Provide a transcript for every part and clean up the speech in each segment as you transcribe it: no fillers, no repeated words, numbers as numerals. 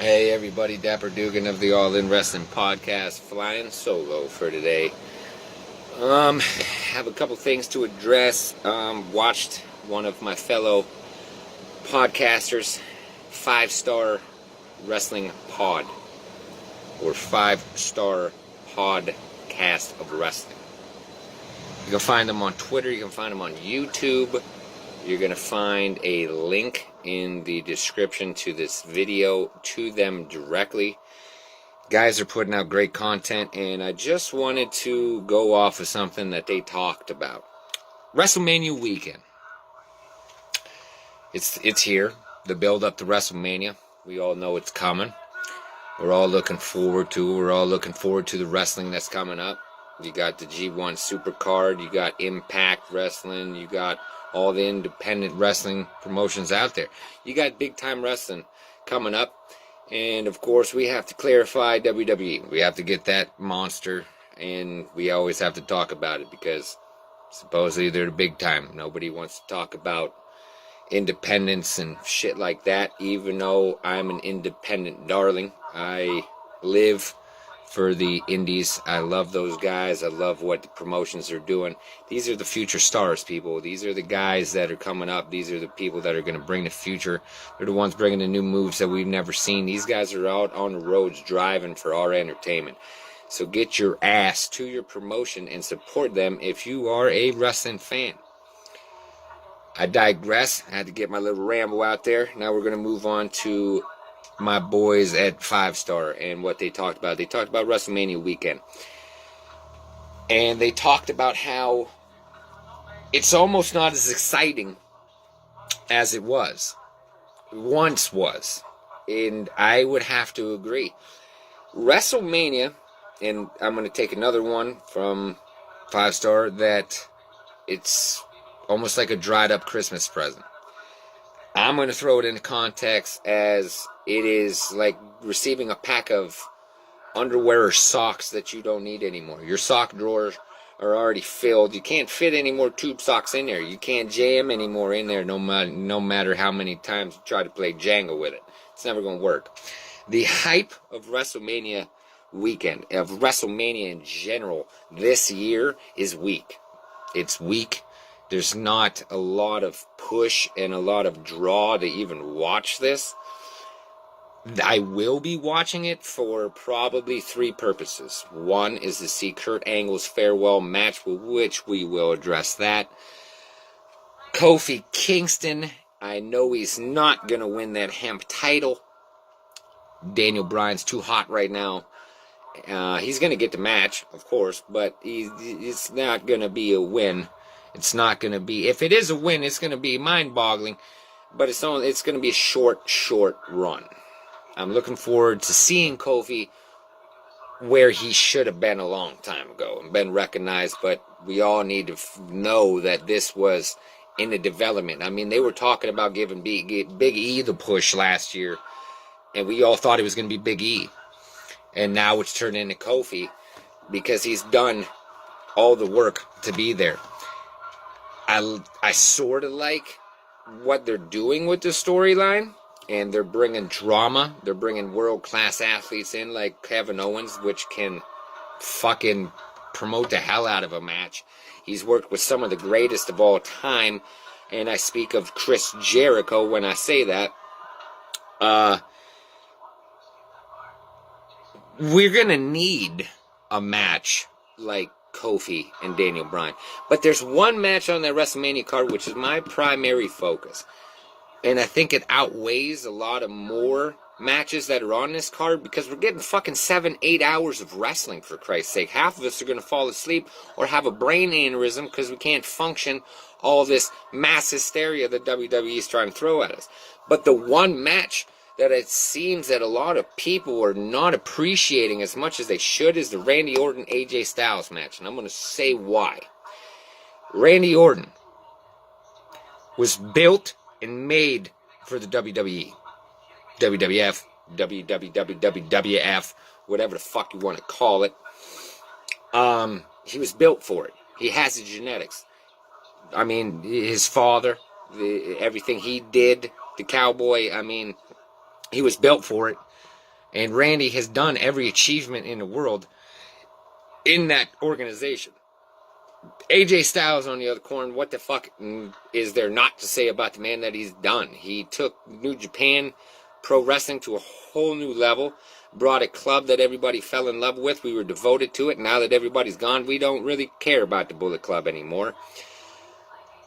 Hey everybody, Dapper Dugan of the All In Wrestling Podcast, flying solo for today. Have a couple things to address. Watched one of my fellow podcasters, 5-Star Wrestling Pod, or 5-Star Podcast of Wrestling. You can find them on Twitter, you can find them on YouTube. You're going to find a link in the description to this video to them directly. Guys are putting out great content, and I just wanted to go off of something that they talked about. WrestleMania weekend. It's here. The build up to WrestleMania. We all know it's coming. We're all looking forward to it. We're all looking forward to the wrestling that's coming up. You got the G1 Supercard. You got Impact Wrestling. You got all the independent wrestling promotions out there. You got big time wrestling coming up. And of course, we have to clarify WWE. We have to get that monster, and we always have to talk about it because supposedly they're the big time. Nobody wants to talk about independence and shit like that, even though I'm an independent darling. I live for the indies. I love those guys. I love what the promotions are doing. These are the future stars, people. These are the guys that are coming up. These are the people that are going to bring the future. They're the ones bringing the new moves that we've never seen. These guys are out on the roads driving for our entertainment. So get your ass to your promotion and support them if you are a wrestling fan. I digress. I had to get my little ramble out there. Now we're going to move on to my boys at 5-Star and what they talked about. They talked about WrestleMania weekend. And they talked about how it's almost not as exciting as it once was. And I would have to agree. WrestleMania, and I'm going to take another one from 5-Star, that it's almost like a dried up Christmas present. I'm going to throw it into context as it is like receiving a pack of underwear or socks that you don't need anymore. Your sock drawers are already filled. You can't fit any more tube socks in there. You can't jam anymore in there no matter how many times you try to play Jenga with it. It's never going to work. The hype of WrestleMania weekend, of WrestleMania in general, this year is weak. It's weak. There's not a lot of push and a lot of draw to even watch this. I will be watching it for probably 3 purposes. One is to see Kurt Angle's farewell match, which we will address that. Kofi Kingston, I know he's not going to win that hemp title. Daniel Bryan's too hot right now. He's going to get the match, of course, but it's not going to be a win. It's not going to be, if it is a win, it's going to be mind-boggling, but it's going to be a short run. I'm looking forward to seeing Kofi where he should have been a long time ago and been recognized, but we all need to know that this was in the development. I mean, they were talking about giving Big E the push last year, and we all thought it was going to be Big E. And now it's turned into Kofi because he's done all the work to be there. I sort of like what they're doing with the storyline, and they're bringing drama. They're bringing world-class athletes in like Kevin Owens, which can fucking promote the hell out of a match. He's worked with some of the greatest of all time, and I speak of Chris Jericho when I say that. We're going to need a match like Kofi and Daniel Bryan. But there's one match on that WrestleMania card which is my primary focus. And I think it outweighs a lot of more matches that are on this card because we're getting fucking 7-8 hours of wrestling, for Christ's sake. Half of us are going to fall asleep or have a brain aneurysm because we can't function all this mass hysteria that WWE is trying to throw at us. But the one match that it seems that a lot of people are not appreciating as much as they should is the Randy Orton AJ Styles match. And I'm going to say why. Randy Orton was built and made for the WWE. WWF, WWF, whatever the fuck you want to call it. He was built for it. He has the genetics. I mean, his father, everything he did, the cowboy, I mean, he was built for it. And Randy has done every achievement in the world in that organization. AJ Styles on the other corner, what the fuck is there not to say about the man that he's done? He took New Japan Pro Wrestling to a whole new level, brought a club that everybody fell in love with. We were devoted to it. Now that everybody's gone, we don't really care about the Bullet Club anymore.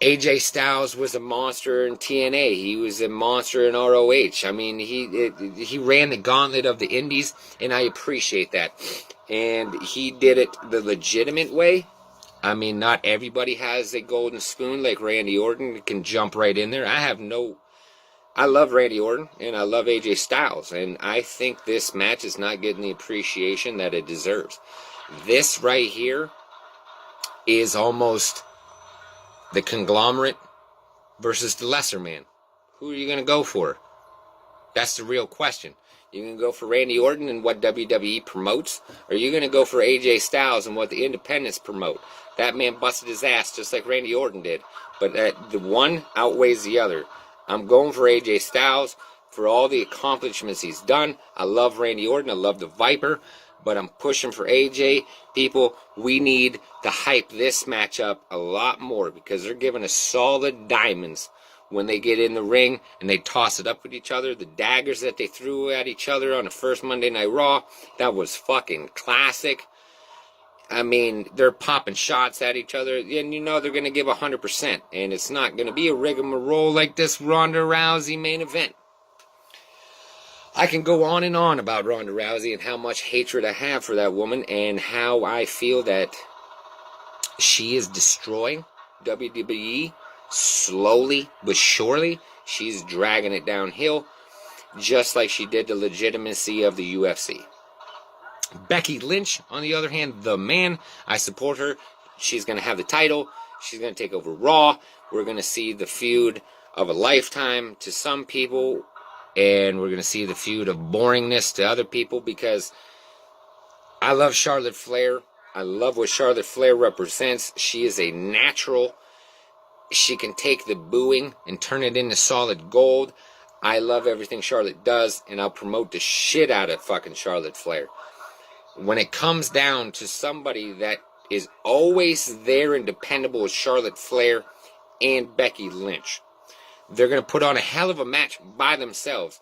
AJ Styles was a monster in TNA. He was a monster in ROH. I mean, he ran the gauntlet of the indies, and I appreciate that. And he did it the legitimate way. I mean, not everybody has a golden spoon like Randy Orton that can jump right in there. I love Randy Orton, and I love AJ Styles, and I think this match is not getting the appreciation that it deserves. This right here is almost the conglomerate versus the lesser man. Who are you going to go for? That's the real question. You going to go for Randy Orton and what WWE promotes? Or are you going to go for AJ Styles and what the independents promote? That man busted his ass just like Randy Orton did. But the one outweighs the other. I'm going for AJ Styles for all the accomplishments he's done. I love Randy Orton. I love the Viper. But I'm pushing for AJ. People, we need to hype this match up a lot more because they're giving us solid diamonds when they get in the ring and they toss it up with each other. The daggers that they threw at each other on the first Monday Night Raw, that was fucking classic. I mean, they're popping shots at each other, and you know they're going to give 100%. And it's not going to be a rigmarole like this Ronda Rousey main event. I can go on and on about Ronda Rousey and how much hatred I have for that woman and how I feel that she is destroying WWE slowly but surely. She's dragging it downhill just like she did the legitimacy of the UFC. Becky Lynch, on the other hand, the man, I support her. She's going to have the title. She's going to take over Raw. We're going to see the feud of a lifetime to some people, and we're going to see the feud of boringness to other people because I love Charlotte Flair. I love what Charlotte Flair represents. She is a natural. She can take the booing and turn it into solid gold. I love everything Charlotte does, and I'll promote the shit out of fucking Charlotte Flair. When it comes down to somebody that is always there and dependable as Charlotte Flair and Becky Lynch, they're going to put on a hell of a match by themselves.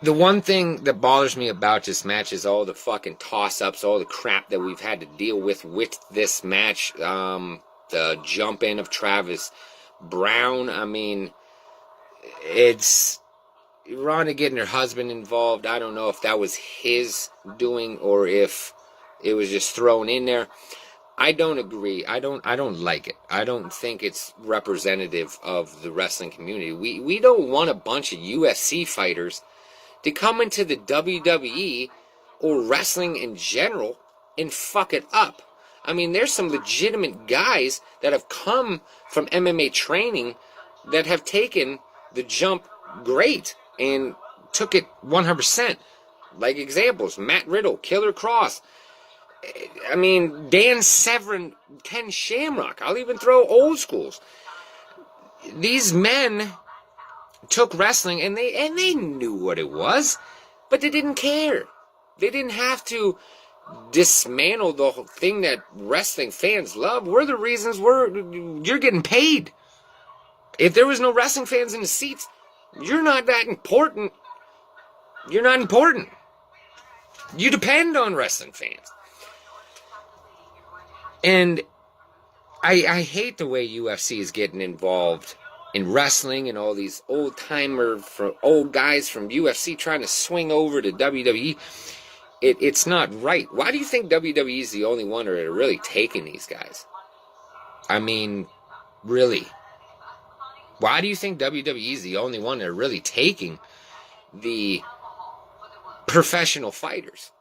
The one thing that bothers me about this match is all the fucking toss-ups, all the crap that we've had to deal with this match. The jump in of Travis Brown. I mean, it's Ronda getting her husband involved. I don't know if that was his doing or if it was just thrown in there. I don't agree. I don't like it. I don't think it's representative of the wrestling community. We don't want a bunch of UFC fighters to come into the WWE or wrestling in general and fuck it up. I mean, there's some legitimate guys that have come from MMA training that have taken the jump great and took it 100%. Like examples, Matt Riddle, Killer Cross. I mean, Dan Severn, Ken Shamrock. I'll even throw old schools. These men took wrestling and they knew what it was, but they didn't care. They didn't have to dismantle the whole thing that wrestling fans love. We're the reasons you're getting paid. If there was no wrestling fans in the seats, you're not that important. You're not important. You depend on wrestling fans. And I hate the way UFC is getting involved in wrestling and all these old guys from UFC trying to swing over to WWE. It's not right. Why do you think WWE is the only one that are really taking these guys? I mean, really. Why do you think WWE is the only one that are really taking the professional fighters?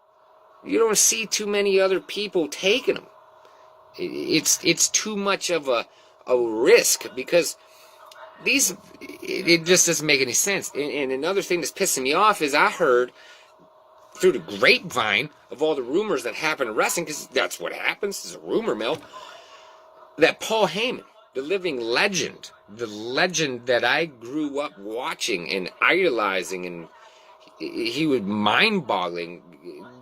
You don't see too many other people taking them. It's too much of a risk because it just doesn't make any sense. And another thing that's pissing me off is I heard through the grapevine of all the rumors that happen in wrestling, because that's what happens, it's a rumor mill, that Paul Heyman, the living legend, the legend that I grew up watching and idolizing, and he would mind-boggling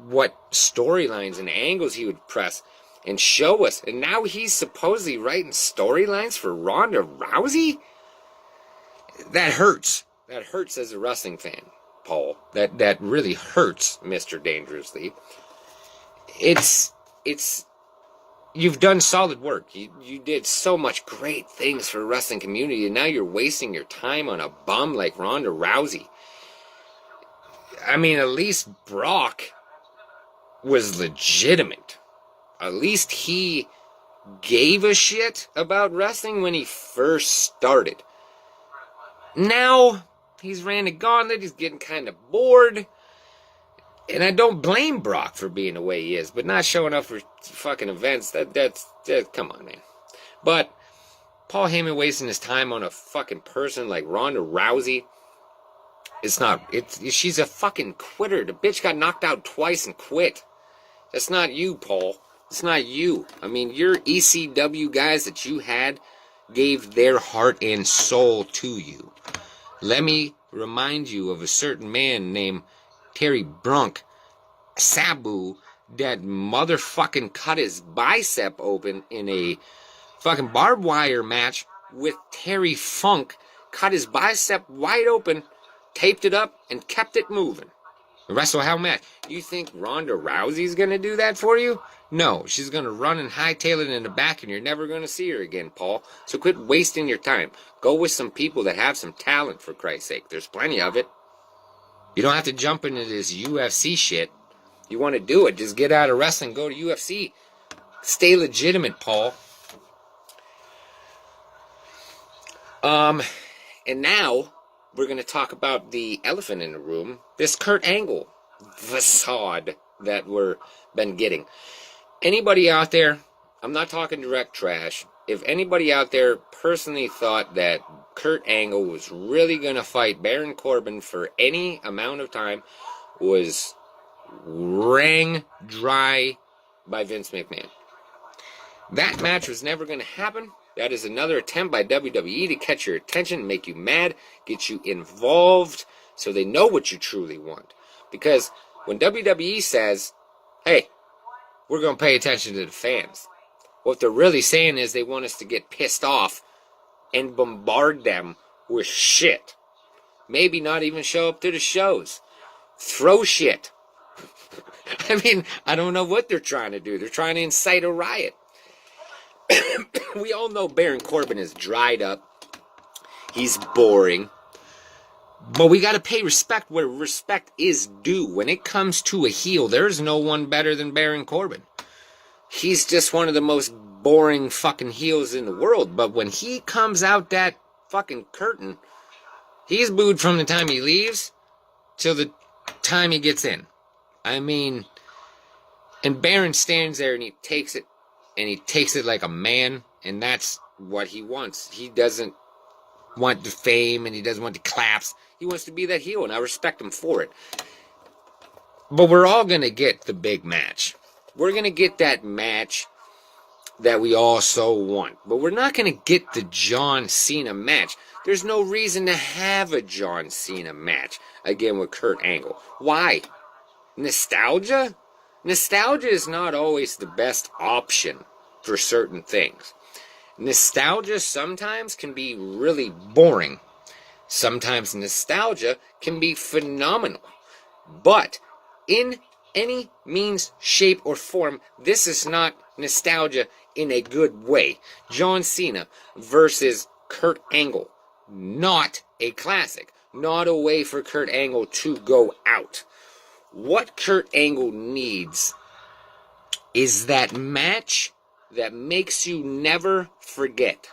what storylines and angles he would press and show us. And now he's supposedly writing storylines for Ronda Rousey? That hurts. That hurts as a wrestling fan, Paul. That really hurts, Mr. Dangerously. It's you've done solid work. You did so much great things for the wrestling community, and now you're wasting your time on a bum like Ronda Rousey. I mean, at least Brock was legitimate. At least he gave a shit about wrestling when he first started. Now, he's ran a gauntlet, he's getting kind of bored. And I don't blame Brock for being the way he is, but not showing up for fucking events, that's come on, man. But Paul Heyman wasting his time on a fucking person like Ronda Rousey, she's a fucking quitter. The bitch got knocked out twice and quit. That's not you, Paul. It's not you. I mean, your ECW guys that you had gave their heart and soul to you. Let me remind you of a certain man named Terry Brunk, Sabu, that motherfucking cut his bicep open in a fucking barbed wire match with Terry Funk, cut his bicep wide open, taped it up, and kept it moving. The Wrestle Hell match. You think Ronda Rousey's gonna do that for you? No, she's gonna run and hightail it in the back, and you're never gonna see her again, Paul. So quit wasting your time. Go with some people that have some talent, for Christ's sake. There's plenty of it. You don't have to jump into this UFC shit. You want to do it, just get out of wrestling, go to UFC. Stay legitimate, Paul. And now we're going to talk about the elephant in the room, this Kurt Angle facade that we're been getting. Anybody out there, I'm not talking direct trash, if anybody out there personally thought that Kurt Angle was really going to fight Baron Corbin for any amount of time, was wrung dry by Vince McMahon. That match was never going to happen. That is another attempt by WWE to catch your attention, make you mad, get you involved, so they know what you truly want. Because when WWE says, hey, we're going to pay attention to the fans, what they're really saying is they want us to get pissed off and bombard them with shit. Maybe not even show up to the shows. Throw shit. I mean, I don't know what they're trying to do. They're trying to incite a riot. We all know Baron Corbin is dried up. He's boring. But we got to pay respect where respect is due. When it comes to a heel, there's no one better than Baron Corbin. He's just one of the most boring fucking heels in the world. But when he comes out that fucking curtain, he's booed from the time he leaves till the time he gets in. I mean, and Baron stands there and he takes it. And he takes it like a man. And that's what he wants. He doesn't want the fame and he doesn't want the claps. He wants to be that heel, and I respect him for it. But we're all going to get the big match. We're going to get that match that we all so want. But we're not going to get the John Cena match. There's no reason to have a John Cena match, again, with Kurt Angle. Why? Nostalgia? Nostalgia is not always the best option for certain things. Nostalgia sometimes can be really boring. Sometimes nostalgia can be phenomenal. But in any means, shape, or form, this is not nostalgia in a good way. John Cena versus Kurt Angle. Not a classic. Not a way for Kurt Angle to go out. What Kurt Angle needs is that match that makes you never forget.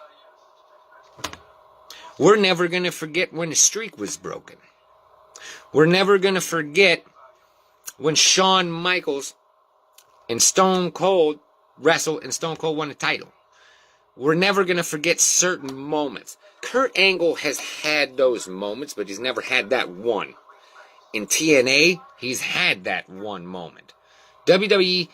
We're never going to forget when the streak was broken. We're never going to forget when Shawn Michaels and Stone Cold wrestled and Stone Cold won the title. We're never going to forget certain moments. Kurt Angle has had those moments, but he's never had that one. In TNA, he's had that one moment. WWE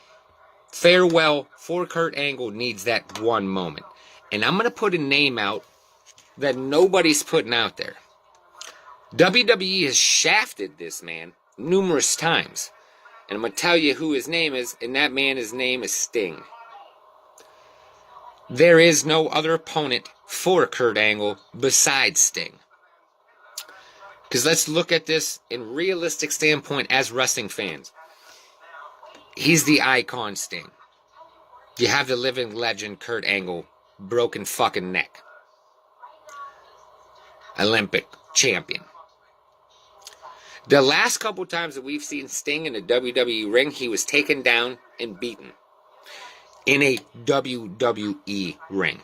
farewell for Kurt Angle needs that one moment. And I'm going to put a name out that nobody's putting out there. WWE has shafted this man numerous times. And I'm going to tell you who his name is, and that man's name is Sting. There is no other opponent for Kurt Angle besides Sting. Because let's look at this in realistic standpoint as wrestling fans. He's the icon Sting. You have the living legend Kurt Angle, broken fucking neck. Olympic champion. The last couple times that we've seen Sting in a WWE ring, he was taken down and beaten. In a WWE ring.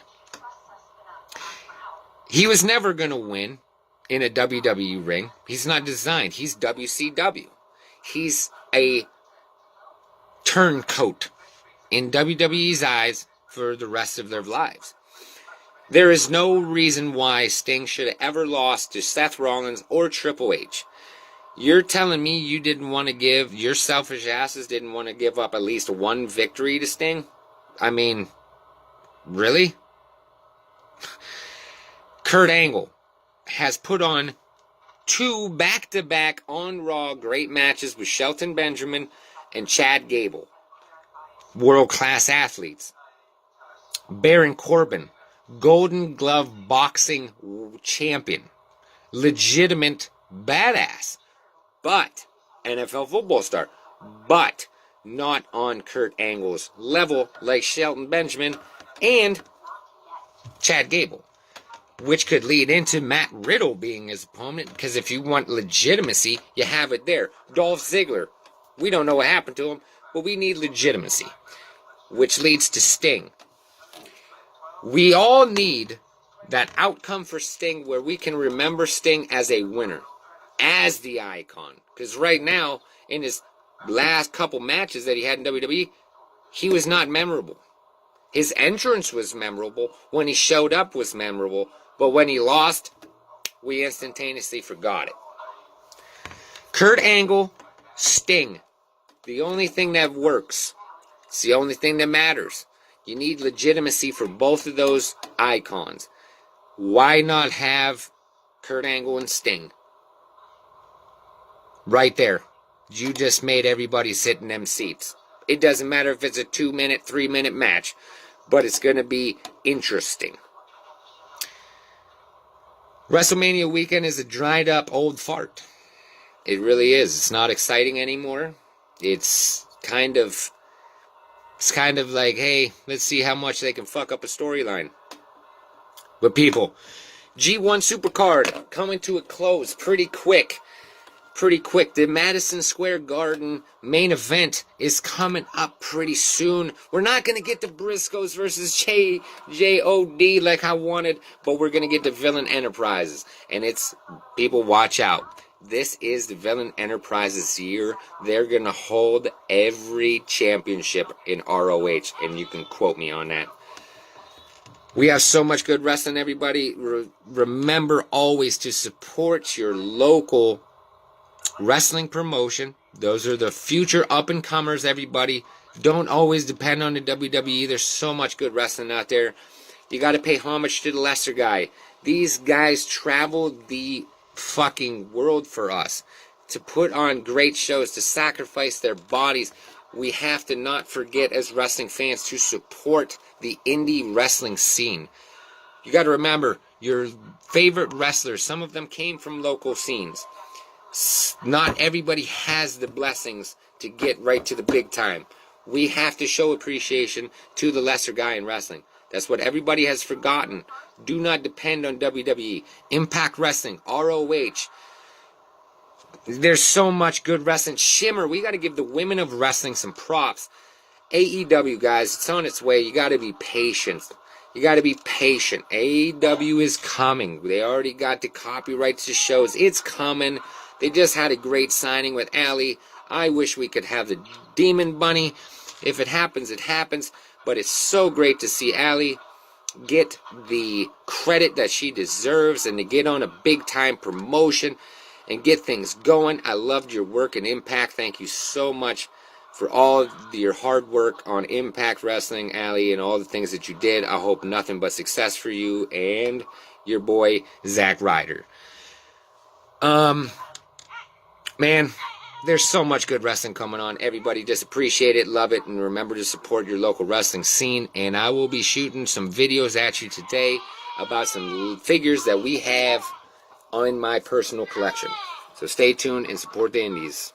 He was never going to win in a WWE ring. He's not designed. He's WCW. He's a turncoat in WWE's eyes for the rest of their lives. There is no reason why Sting should have ever lost to Seth Rollins or Triple H. You're telling me you didn't want to give, your selfish asses didn't want to give up at least one victory to Sting? I mean, really? Kurt Angle has put on 2 back-to-back on Raw great matches with Shelton Benjamin and Chad Gable. World-class athletes. Baron Corbin, Golden Glove boxing champion. Legitimate badass. But, NFL football star. But, not on Kurt Angle's level like Shelton Benjamin and Chad Gable. Which could lead into Matt Riddle being his opponent, because if you want legitimacy, you have it there. Dolph Ziggler, we don't know what happened to him, but we need legitimacy. Which leads to Sting. We all need that outcome for Sting where we can remember Sting as a winner. As the icon. Because right now, in his last couple matches that he had in WWE, he was not memorable. His entrance was memorable. When he showed up was memorable. But when he lost, we instantaneously forgot it. Kurt Angle, Sting. The only thing that works. It's the only thing that matters. You need legitimacy for both of those icons. Why not have Kurt Angle and Sting? Right there. You just made everybody sit in them seats. It doesn't matter if it's a 2-minute, 3-minute match. But it's going to be interesting. WrestleMania weekend is a dried up old fart. It really is. It's not exciting anymore. It's kind of like, hey, let's see how much they can fuck up a storyline. But people, G1 Supercard coming to a close pretty quick. The Madison Square Garden main event is coming up pretty soon. We're not going to get the Briscoes versus JOD like I wanted, but we're going to get the Villain Enterprises. And it's, people watch out. This is the Villain Enterprises year. They're going to hold every championship in ROH, and you can quote me on that. We have so much good wrestling, everybody. Remember always to support your local wrestling promotion. Those are the future up-and-comers, everybody. Don't always depend on the WWE. There's so much good wrestling out there. You got to pay homage to the lesser guy. These guys traveled the fucking world for us to put on great shows, to sacrifice their bodies. We have to not forget as wrestling fans to support the indie wrestling scene. You got to remember, your favorite wrestlers, some of them came from local scenes. Not everybody has the blessings to get right to the big time. We have to show appreciation to the lesser guy in wrestling. That's what everybody has forgotten. Do not depend on WWE. Impact Wrestling, ROH. There's so much good wrestling. Shimmer, we got to give the women of wrestling some props. AEW, guys, it's on its way. You got to be patient. AEW is coming. They already got the copyrights to shows. It's coming. They just had a great signing with Allie. I wish we could have the Demon Bunny. If it happens, it happens. But it's so great to see Allie get the credit that she deserves and to get on a big-time promotion and get things going. I loved your work in Impact. Thank you so much for all your hard work on Impact Wrestling, Allie, and all the things that you did. I hope nothing but success for you and your boy, Zack Ryder. Man, There's so much good wrestling coming on. Everybody just appreciate it, love it, and remember to support your local wrestling scene. And I will be shooting some videos at you today about some figures that we have in my personal collection. So stay tuned and support the indies.